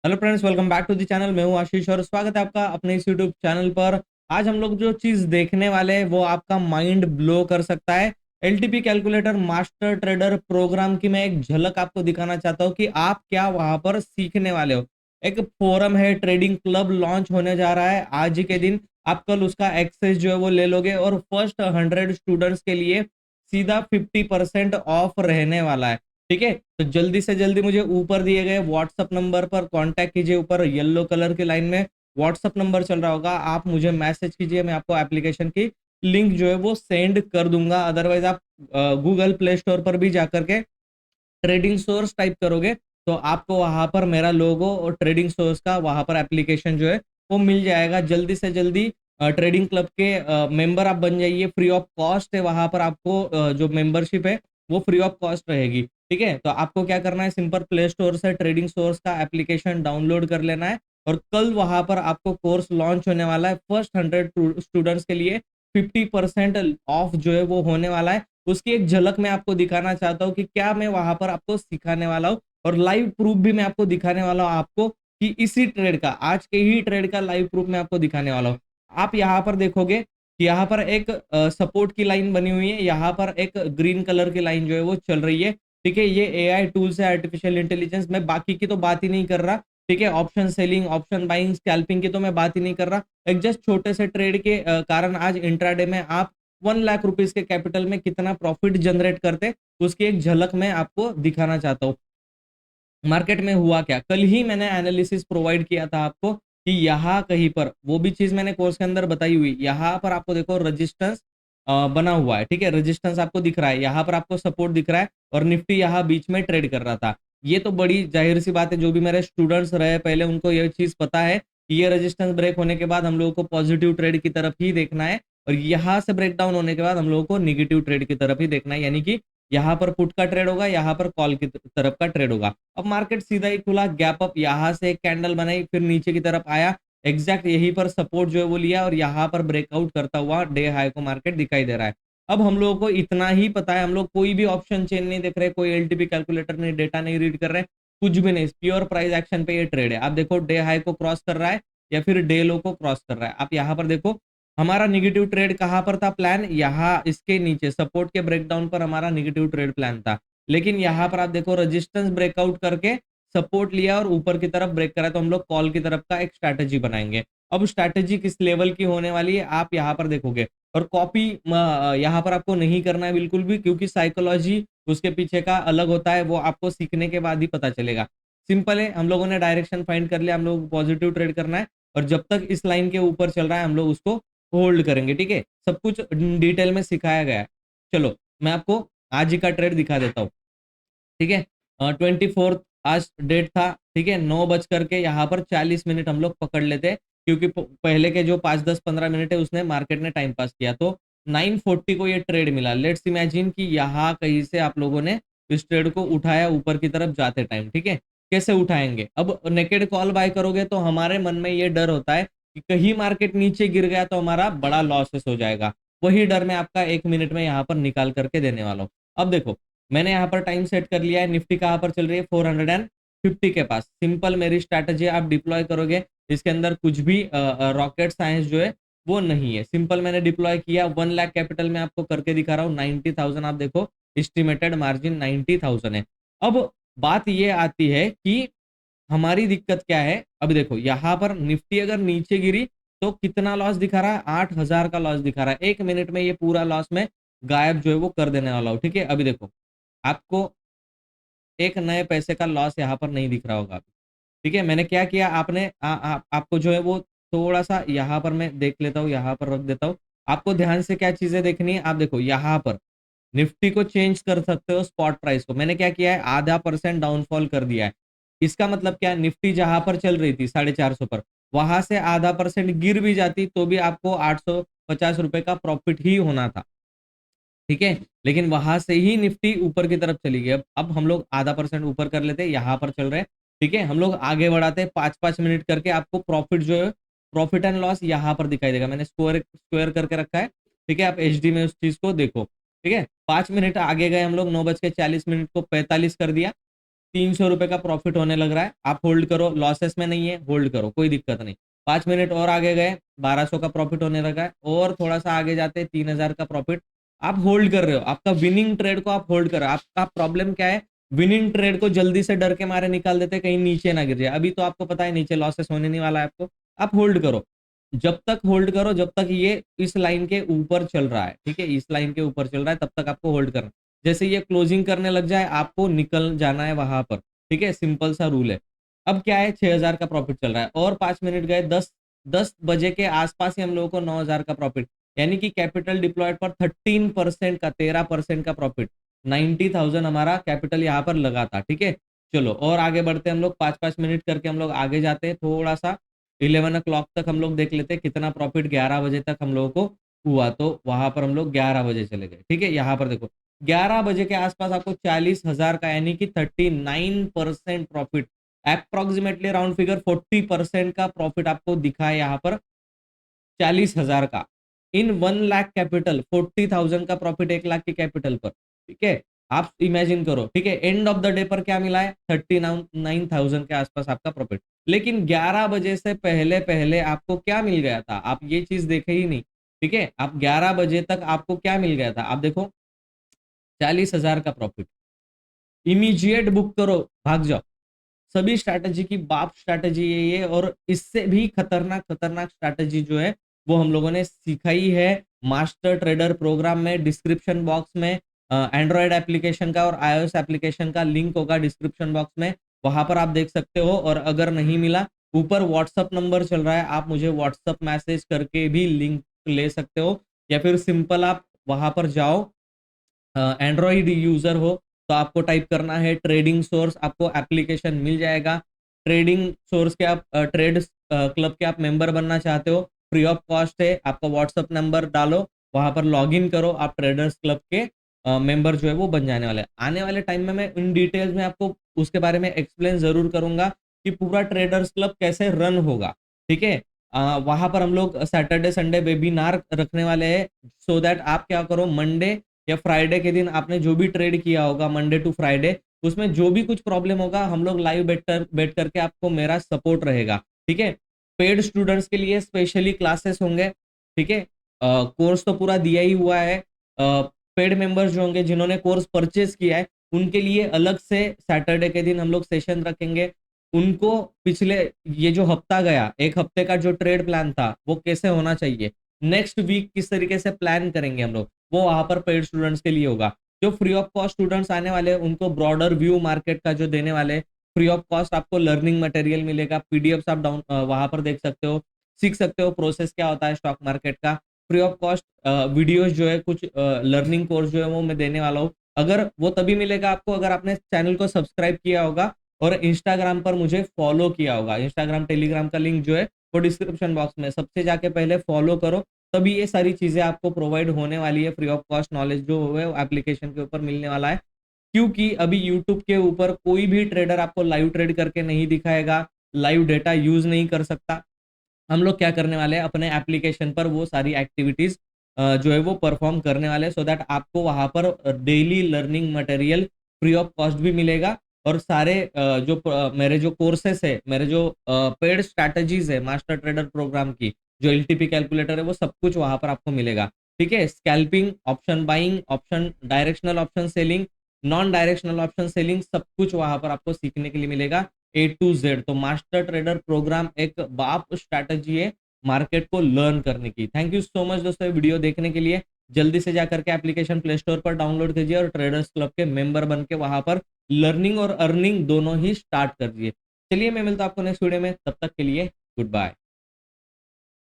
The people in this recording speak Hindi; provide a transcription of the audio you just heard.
Hello friends, welcome back to the channel. मैं हूं आशीष और स्वागत है आपका अपने इस यूट्यूब चैनल पर। आज हम लोग जो चीज देखने वाले हैं वो आपका माइंड ब्लो कर सकता है। LTP calculator master trader program की मैं एक झलक आपको दिखाना चाहता हूं कि आप क्या वहां पर सीखने वाले हो। एक फोरम है, ट्रेडिंग क्लब लॉन्च होने जा रहा है आज ही के दिन। आप कल उसका एक्सेस जो है वो ले लोगे और फर्स्ट 100 स्टूडेंट्स के लिए सीधा 50% ऑफ रहने वाला है। ठीक है, तो जल्दी से जल्दी मुझे ऊपर दिए गए व्हाट्सअप नंबर पर कांटेक्ट कीजिए। ऊपर येलो कलर की लाइन में व्हाट्सअप नंबर चल रहा होगा, आप मुझे मैसेज कीजिए। मैं आपको एप्लीकेशन की लिंक जो है वो सेंड कर दूंगा। अदरवाइज आप गूगल प्ले स्टोर पर भी जाकर के ट्रेडिंग सोर्स टाइप करोगे तो आपको वहां पर मेरा लोगो और ट्रेडिंग सोर्स का वहां पर एप्लीकेशन जो है वो मिल जाएगा। जल्दी से जल्दी ट्रेडिंग क्लब के मेंबर आप बन जाइए। फ्री ऑफ कॉस्ट है वहां पर। आपको जो मेंबरशिप है वो फ्री ऑफ कॉस्ट रहेगी। ठीक है, तो आपको क्या करना है, सिंपल प्ले स्टोर से ट्रेडिंग सोर्स का एप्लीकेशन डाउनलोड कर लेना है और कल वहां पर आपको कोर्स लॉन्च होने वाला है। फर्स्ट 100 स्टूडेंट्स के लिए 50% ऑफ जो है वो होने वाला है। उसकी एक झलक मैं आपको दिखाना चाहता हूँ कि क्या मैं वहां पर आपको सिखाने वाला हूँ और लाइव प्रूफ भी मैं आपको दिखाने वाला हूँ आपको कि इसी ट्रेड का, आज के ही ट्रेड का लाइव प्रूफ मैं आपको दिखाने वाला हूँ। आप यहाँ पर देखोगे कि यहाँ पर एक सपोर्ट की लाइन बनी हुई है, यहाँ पर एक ग्रीन कलर की लाइन जो है वो चल रही है। ठीक है, ये एआई टूल्स है, आर्टिफिशियल इंटेलिजेंस। मैं बाकी की तो बात ही नहीं कर रहा। ठीक है, option selling, option buying, scalping की तो मैं बात ही नहीं कर रहा। एक जस्ट छोटे से ट्रेड के कारण आज इंट्राडे में आप 1 लाख रुपीज के कैपिटल में कितना प्रॉफिट जनरेट करते, उसकी एक झलक मैं आपको दिखाना चाहता हूँ। मार्केट में हुआ क्या, कल ही मैंने एनालिसिस प्रोवाइड किया था आपको कि यहाँ कहीं पर वो भी चीज मैंने कोर्स के अंदर बताई हुई। यहाँ पर आपको देखो रजिस्टेंस बना हुआ है। ठीक है, रजिस्टेंस आपको दिख रहा है, यहाँ पर आपको सपोर्ट दिख रहा है और निफ्टी यहाँ बीच में ट्रेड कर रहा था। ये तो बड़ी जाहिर सी बात है, जो भी मेरे स्टूडेंट्स रहे पहले उनको ये चीज पता है कि ये रजिस्टेंस ब्रेक होने के बाद हम लोगों को पॉजिटिव ट्रेड की तरफ ही देखना है और यहाँ से ब्रेक डाउन होने के बाद हम लोगों को निगेटिव ट्रेड की तरफ ही देखना है। यानी कि यहाँ पर पुट का ट्रेड होगा, यहाँ पर कॉल की तरफ का ट्रेड होगा। अब मार्केट सीधा ही खुला, गैप अप, यहाँ से एक कैंडल बनाई, फिर नीचे की तरफ आया, एग्जैक्ट यहीं पर सपोर्ट जो है वो लिया और यहाँ पर ब्रेकआउट करता हुआ डे हाई को मार्केट दिखाई दे रहा है। अब हम लोगों को इतना ही पता है, हम लोग कोई भी ऑप्शन चेन नहीं देख रहे, कोई एलटीपी कैलकुलेटर नहीं, डेटा नहीं रीड कर रहे, कुछ भी नहीं, प्योर प्राइस एक्शन पे ये ट्रेड है। आप देखो डे हाई को क्रॉस कर रहा है या फिर डे लो को क्रॉस कर रहा है। आप यहाँ पर देखो हमारा निगेटिव ट्रेड कहां पर था, प्लान यहाँ इसके नीचे सपोर्ट के ब्रेकडाउन पर हमारा निगेटिव ट्रेड प्लान था। लेकिन यहाँ पर आप देखो रजिस्टेंस ब्रेकआउट करके सपोर्ट लिया और ऊपर की तरफ ब्रेक करा, तो हम लोग कॉल की तरफ का एक स्ट्रैटेजी बनाएंगे। अब स्ट्रैटेजी किस लेवल की होने वाली है आप यहाँ पर देखोगे। और कॉपी यहाँ पर आपको नहीं करना है बिल्कुल भी, क्योंकि साइकोलॉजी उसके पीछे का अलग होता है, वो आपको सीखने के बाद ही पता चलेगा। सिंपल है, हम लोगों ने डायरेक्शन फाइंड कर लिया, हम लोग पॉजिटिव ट्रेड करना है और जब तक इस लाइन के ऊपर चल रहा है हम लोग उसको होल्ड करेंगे। ठीक है, सब कुछ डिटेल में सिखाया गया है। चलो मैं आपको आज ही का ट्रेड दिखा देता हूँ। ठीक है, 24 आज डेट था। ठीक है, 9 बज करके यहाँ पर 40 मिनट हम लोग पकड़ लेते हैं, क्योंकि पहले के जो 5, 10, 15 मिनट है उसने मार्केट ने टाइम पास किया, तो 940 को ये ट्रेड मिला। लेट्स इमेजिन कि यहाँ कहीं से आप लोगों ने इस ट्रेड को उठाया ऊपर की तरफ जाते टाइम। ठीक है, कैसे उठाएंगे, अब नेकेड कॉल बाय करोगे तो हमारे मन में ये डर होता है कि कहीं मार्केट नीचे गिर गया तो हमारा बड़ा लॉसेस हो जाएगा। वही डर मैं आपका 1 मिनट में यहाँ पर निकाल करके देने वाला हूँ। अब देखो मैंने यहाँ पर टाइम सेट कर लिया है, निफ्टी कहाँ पर चल रही है 450 के पास। सिंपल मेरी स्ट्रैटेजी आप डिप्लॉय करोगे, इसके अंदर कुछ भी रॉकेट साइंस जो है वो नहीं है। सिंपल मैंने डिप्लॉय किया, 1 लाख कैपिटल में आपको करके दिखा रहा हूँ। 90,000 आप देखो, एस्टिमेटेड मार्जिन 90,000 है। अब बात ये आती है कि हमारी दिक्कत क्या है। अब देखो यहाँ पर निफ्टी अगर नीचे गिरी तो कितना लॉस दिखा रहा है, 8,000 का लॉस दिखा रहा है। 1 मिनट में ये पूरा लॉस में गायब जो है वो कर देने वाला हूँ। ठीक है, अभी देखो आपको एक नए पैसे का लॉस यहाँ पर नहीं दिख रहा होगा अभी। ठीक है, मैंने क्या किया, आपने आपको जो है वो थोड़ा सा यहाँ पर मैं देख लेता हूँ, यहाँ पर रख देता हूँ। आपको ध्यान से क्या चीजें देखनी है, आप देखो यहाँ पर निफ्टी को चेंज कर सकते हो स्पॉट प्राइस को। मैंने क्या किया है, ½ % डाउनफॉल कर दिया है। इसका मतलब क्या, निफ्टी जहां पर चल रही थी 450 पर, वहां से ½ % गिर भी जाती तो भी आपको 850 रुपए का प्रॉफिट ही होना था। ठीक है, लेकिन वहां से ही निफ्टी ऊपर की तरफ चली गई। अब हम लोग ½ % ऊपर कर लेते हैं, यहाँ पर चल रहे हैं। ठीक है, हम लोग आगे बढ़ाते हैं 5-5 मिनट करके, आपको प्रॉफिट जो है, प्रॉफिट एंड लॉस यहाँ पर दिखाई देगा। मैंने स्क्वायर स्क्वायर करके रखा है। ठीक है, आप एचडी में उस चीज को देखो। ठीक है, 5 मिनट आगे गए हम लोग, 9 बज के 40 मिनट को 45 कर दिया। ₹300 का प्रॉफिट होने लग रहा है, आप होल्ड करो, लॉसेस में नहीं है, होल्ड करो, कोई दिक्कत नहीं। 5 मिनट और आगे गए, 1200 का प्रॉफिट होने लगा है, और थोड़ा सा आगे जाते 3000 का प्रॉफिट, आप होल्ड कर रहे हो, आपका विनिंग ट्रेड को आप होल्ड कर रहे हो। आपका प्रॉब्लम क्या है, विनिंग ट्रेड को जल्दी से डर के मारे निकाल देते, कहीं नीचे ना गिर जाए। अभी तो आपको पता है नीचे लॉसेस होने नहीं वाला है आपको, आप होल्ड करो। जब तक होल्ड करो, जब तक ये इस लाइन के ऊपर चल रहा है, ठीक है, इस लाइन के ऊपर चल रहा है, तब तक आपको होल्ड करना। जैसे ये क्लोजिंग करने लग जाए, आपको निकल जाना है वहां पर, ठीक है, सिंपल सा रूल है। अब क्या है, 6000 का प्रॉफिट चल रहा है, और 5 मिनट गए, 10 बजे के आसपास ही हम लोगों को 9000 का प्रॉफिट, यानी कि कैपिटल डिप्लॉयड पर 13% का, 13% का प्रॉफिट, 90,000 हमारा कैपिटल यहाँ पर लगा था, ठीक है। चलो और आगे बढ़ते हम लोग, 5-5 मिनट करके हम लोग आगे जाते हैं थोड़ा सा, 11 o'clock तक हम लोग देख लेते हैं कितना प्रॉफिट 11 बजे तक हम लोगों को हुआ। तो वहां पर हम लोग 11 बजे चले गए, ठीक है। यहाँ पर देखो 11 बजे के आसपास आपको 40,000 का, यानी कि 39% प्रॉफिट, अप्रोक्सीमेटली राउंड फिगर 40% का प्रॉफिट आपको दिखा है यहाँ पर 40,000 का, इन 1 लाख कैपिटल, 40,000 का प्रॉफिट 1 लाख के कैपिटल पर, ठीक है। आप इमेजिन करो, ठीक है, एंड ऑफ द डे पर क्या मिला है, 39,000 के आसपास आपका प्रॉफिट। लेकिन 11 बजे से पहले पहले आपको क्या मिल गया था, आप ये चीज देखे ही नहीं, ठीक है। आप 11 बजे तक आपको क्या मिल गया था, आप देखो 40,000 का प्रॉफिट, इमीडिएट बुक करो, भाग जाओ। सभी स्ट्रैटेजी की बाप स्ट्रैटेजी है ये, और इससे भी खतरनाक खतरनाक स्ट्रैटेजी जो है वो हम लोगों ने सिखाई है मास्टर ट्रेडर प्रोग्राम में। डिस्क्रिप्शन बॉक्स में एंड्रॉयड एप्लीकेशन का और iOS एप्लीकेशन का लिंक होगा डिस्क्रिप्शन बॉक्स में, वहां पर आप देख सकते हो। और अगर नहीं मिला, ऊपर व्हाट्सअप नंबर चल रहा है, आप मुझे व्हाट्सअप मैसेज करके भी लिंक ले सकते हो, या फिर सिंपल आप वहां पर जाओ, एंड्रॉइड यूजर हो तो आपको टाइप करना है ट्रेडिंग सोर्स, आपको एप्लीकेशन मिल जाएगा। ट्रेडिंग सोर्स के आप ट्रेड क्लब के आप मेंबर बनना चाहते हो, फ्री ऑफ कॉस्ट है, आपका व्हाट्सअप नंबर डालो, वहां पर लॉग इन करो, आप ट्रेडर्स क्लब के मेंबर जो है वो बन जाने वाले हैं। आने वाले टाइम में मैं इन डिटेल्स में आपको उसके बारे में एक्सप्लेन जरूर करूंगा कि पूरा ट्रेडर्स क्लब कैसे रन होगा, ठीक है। वहां पर हम लोग सैटरडे संडे वेबिनार रखने वाले हैं, सो दैट आप क्या करो, मंडे या फ्राइडे के दिन आपने जो भी ट्रेड किया होगा, मंडे टू फ्राइडे, उसमें जो भी कुछ प्रॉब्लम होगा, हम लोग लाइव बैठ करके आपको मेरा सपोर्ट रहेगा, ठीक है। पेड स्टूडेंट्स के लिए स्पेशली क्लासेस होंगे, ठीक है। कोर्स तो पूरा दिया ही हुआ है। पेड मेंबर्स जो होंगे, जिन्होंने कोर्स परचेज किया है, उनके लिए अलग से सैटरडे के दिन हम लोग सेशन रखेंगे। उनको पिछले ये जो हफ्ता गया, एक हफ्ते का जो ट्रेड प्लान था, वो कैसे होना चाहिए, नेक्स्ट वीक किस तरीके से प्लान करेंगे हम लोग, वो वहां पर पेड स्टूडेंट्स के लिए होगा। जो फ्री ऑफ कॉस्ट स्टूडेंट्स आने वाले हैं, उनको ब्रॉडर व्यू मार्केट का जो देने वाले, फ्री ऑफ कॉस्ट आपको लर्निंग मटेरियल मिलेगा, पीडीएफ आप डाउन वहां पर देख सकते हो, सीख सकते हो प्रोसेस क्या होता है स्टॉक मार्केट का। फ्री ऑफ कॉस्ट वीडियोस जो है, कुछ लर्निंग कोर्स जो है वो मैं देने वाला हूँ। अगर वो तभी मिलेगा आपको अगर आपने चैनल को सब्सक्राइब किया होगा और इंस्टाग्राम पर मुझे फॉलो किया होगा। इंस्टाग्राम टेलीग्राम का लिंक जो है वो डिस्क्रिप्शन बॉक्स में, सबसे जाके पहले फॉलो करो, तभी ये सारी चीजें आपको प्रोवाइड होने वाली है। फ्री ऑफ कॉस्ट नॉलेज जो है एप्लीकेशन के ऊपर मिलने वाला है, क्योंकि अभी यूट्यूब के ऊपर कोई भी ट्रेडर आपको लाइव ट्रेड करके नहीं दिखाएगा, लाइव डेटा यूज नहीं कर सकता। हम लोग क्या करने वाले हैं, अपने एप्लीकेशन पर वो सारी एक्टिविटीज जो है वो परफॉर्म करने वाले हैं, सो दैट आपको वहां पर daily learning material free of cost भी मिलेगा। और सारे मेरे जो कोर्सेस है, मेरे जो पेड स्ट्रैटेजीज है मास्टर ट्रेडर प्रोग्राम की, जो एलटीपी कैलकुलेटर है, वो सब कुछ वहां पर आपको मिलेगा, ठीक है। Scalping, option buying, option directional option selling, non directional option selling, सब कुछ वहां पर आपको सीखने के लिए मिलेगा, A to Z। तो मास्टर ट्रेडर प्रोग्राम एक बाप स्ट्रैटेजी है मार्केट को लर्न करने की। थैंक यू सो मच दोस्तों वीडियो देखने के लिए। जल्दी से जाकर के एप्लीकेशन प्ले स्टोर पर डाउनलोड कीजिए और ट्रेडर्स क्लब के मेंबर बन के वहां पर लर्निंग और अर्निंग दोनों ही स्टार्ट कर दिए। चलिए मैं मिलता हूं आपको नेक्स्ट वीडियो में, तब तक के लिए गुड बाय।